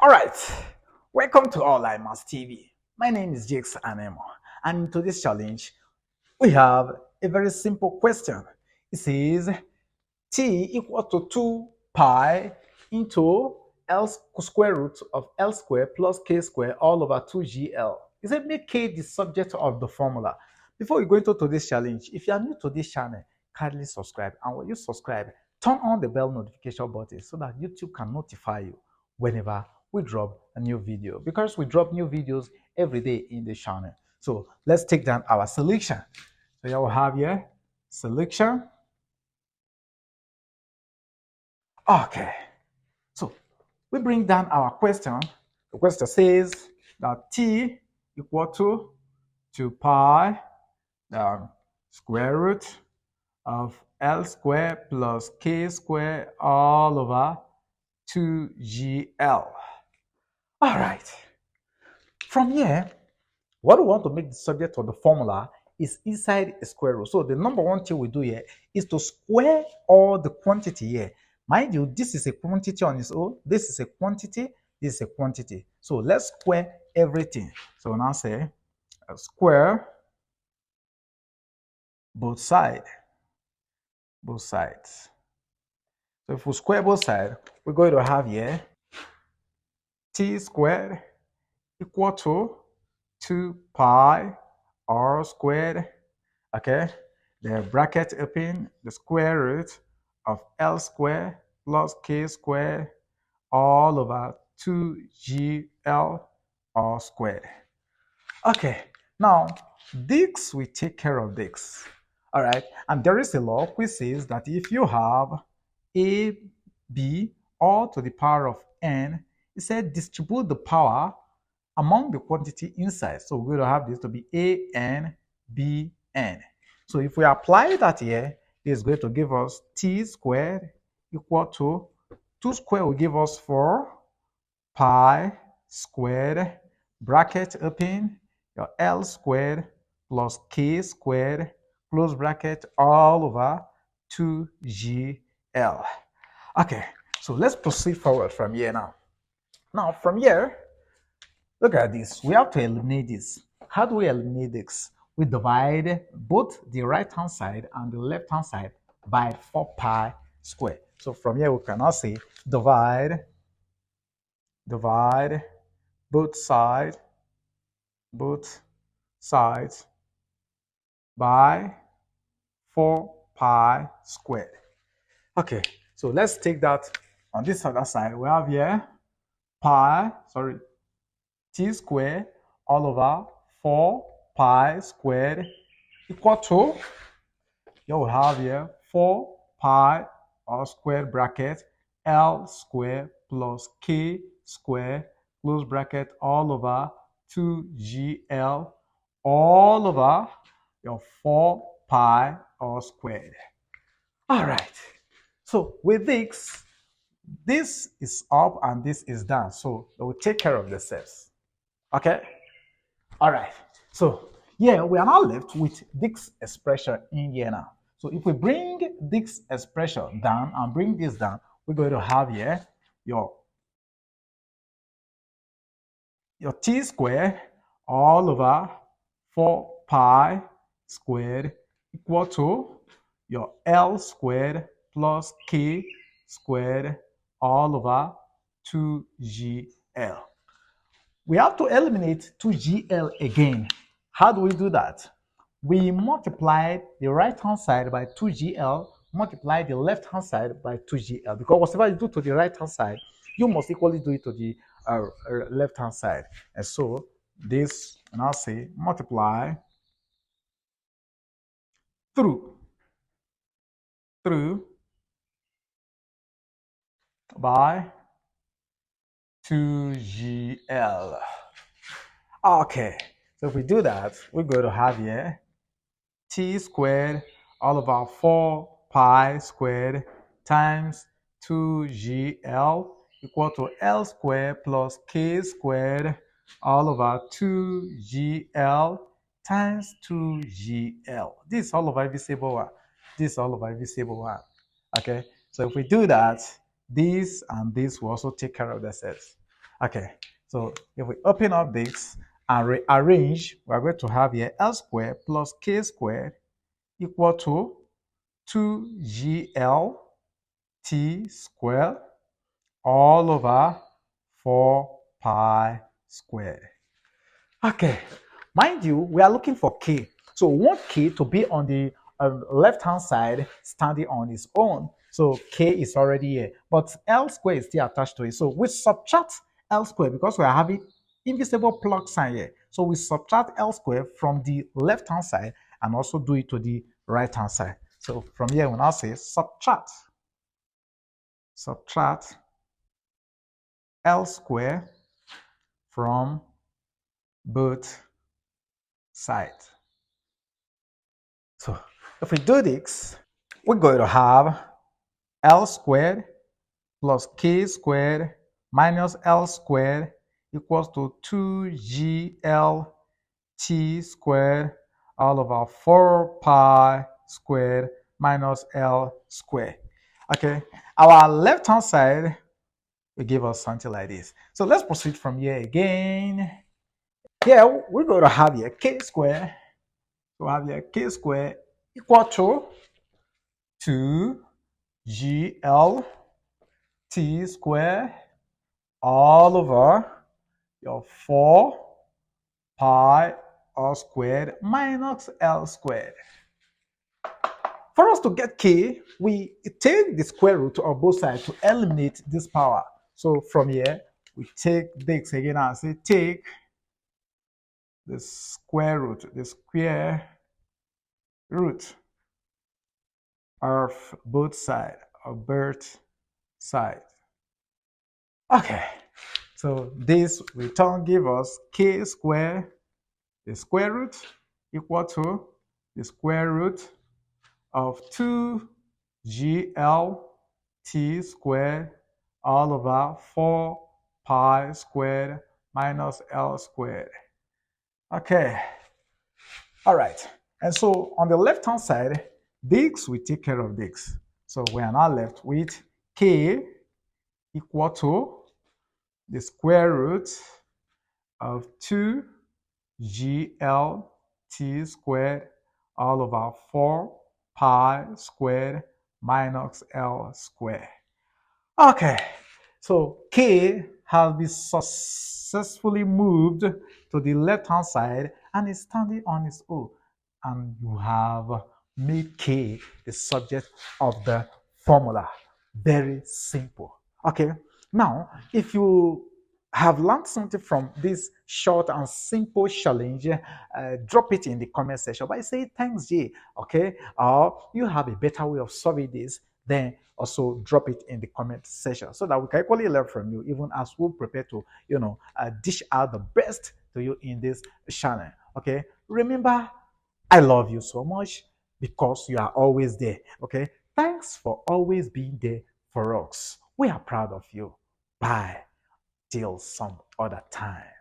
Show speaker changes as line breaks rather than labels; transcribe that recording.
All right, welcome to OnlineMaths TV. My name is Jakes Anemo, and in today's challenge, we have a very simple question. It says t equal to 2 pi into L square root of L square plus K square all over 2GL. It said make K the subject of the formula. Before we go into today's challenge, if you are new to this channel, kindly subscribe. And when you subscribe, turn on the bell notification button so that YouTube can notify you whenever we drop a new video, because we drop new videos every day in the channel. So let's take down our selection. So you will have here selection. Okay, so we bring down our question. The question says that t equal to 2 pi the square root of L square plus K square all over 2GL. All right. From here, what we want to make the subject of the formula is inside a square root. So the number one thing we do here is to square all the quantity here. Mind you, this is a quantity on its own. This is a quantity. This is a quantity. So let's square everything. So now say square both sides. Both sides. So if we square both sides, we're going to have here t squared equal to 2 pi r squared, okay, the bracket open, the square root of L squared plus K squared all over 2GL r squared. Okay, now this will take care of this. All right, and there is a law which says that if you have a, b, all to the power of n, it said distribute the power among the quantity inside. So we're going to have this to be a n, b, n. So if we apply that here, this is going to give us t squared equal to 2 squared will give us 4 pi squared, bracket open, your L squared plus K squared, close bracket, all over 2GL. Okay, so let's proceed forward from here now. Now from here, look at this. We have to eliminate this. How do we eliminate this? We divide both the right-hand side and the left-hand side by 4 pi squared. So from here, we can now say divide both sides by 4 pi squared. Okay, so let's take that on this other side. We have here t squared all over 4 pi squared equal to, you will have here 4 pi all squared bracket L squared plus K squared close bracket all over 2GL all over your 4 pi all squared. All right. So with this is up and this is down. So it will take care of the steps. Okay? All right. So yeah, we are now left with this expression in here now. So if we bring this expression down and bring this down, we're going to have here your t squared all over 4 pi squared equal to your L squared plus K squared all over 2GL. We have to eliminate 2GL again. How do we do that? We multiply the right-hand side by 2GL, multiply the left-hand side by 2GL, because whatever you do to the right-hand side, you must equally do it to the left-hand side. And so this, and I'll say multiply through by 2GL. Okay, so if we do that, we're going to have here t squared all over 4 pi squared times 2GL equal to L squared plus K squared all over 2GL times 2GL. This is all over visible one. This is all over visible one. Okay, so if we do that, this and this will also take care of themselves. Okay, so if we open up this and rearrange, we're going to have here L squared plus K squared equal to 2GL T squared all over 4 pi squared. Okay, mind you, we are looking for K. So we want K to be on the left-hand side, standing on its own. So K is already here, but L squared is still attached to it. So we subtract L squared because we are having invisible plug sign here. So we subtract L squared from the left-hand side and also do it to the right-hand side. So from here, we now say subtract L squared from both sides. So if we do this, we're going to have L squared plus K squared minus L squared equals to 2GL T squared all over 4 pi squared minus L squared. Okay, our left hand side will give us something like this. So let's proceed from here again. Here we're going to have here K squared. So we have here K squared equal to 2GL T squared all over your 4 pi r squared minus L squared. For us to get K, we take the square root of both sides to eliminate this power. So from here, we take this again and say take the square root of both sides, Okay, so this return give us K squared, the square root, equal to the square root of 2GL T squared all over 4 pi squared minus L squared. Okay, all right. And so on the left hand side, this will take care of this. So we are now left with K equal to the square root of 2GL T squared all over 4 pi squared minus L squared. Okay, so K has been successfully moved to the left hand side and is standing on its own. And you have made K the subject of the formula. Very simple. Okay, now if you have learned something from this short and simple challenge, drop it in the comment section by saying thanks, Jay. Okay, or you have a better way of solving this, then also drop it in the comment section so that we can equally learn from you, even as we prepare to, dish out the best to you in this channel. Okay, remember, I love you so much because you are always there. Okay, thanks for always being there for us. We are proud of you. Bye till some other time.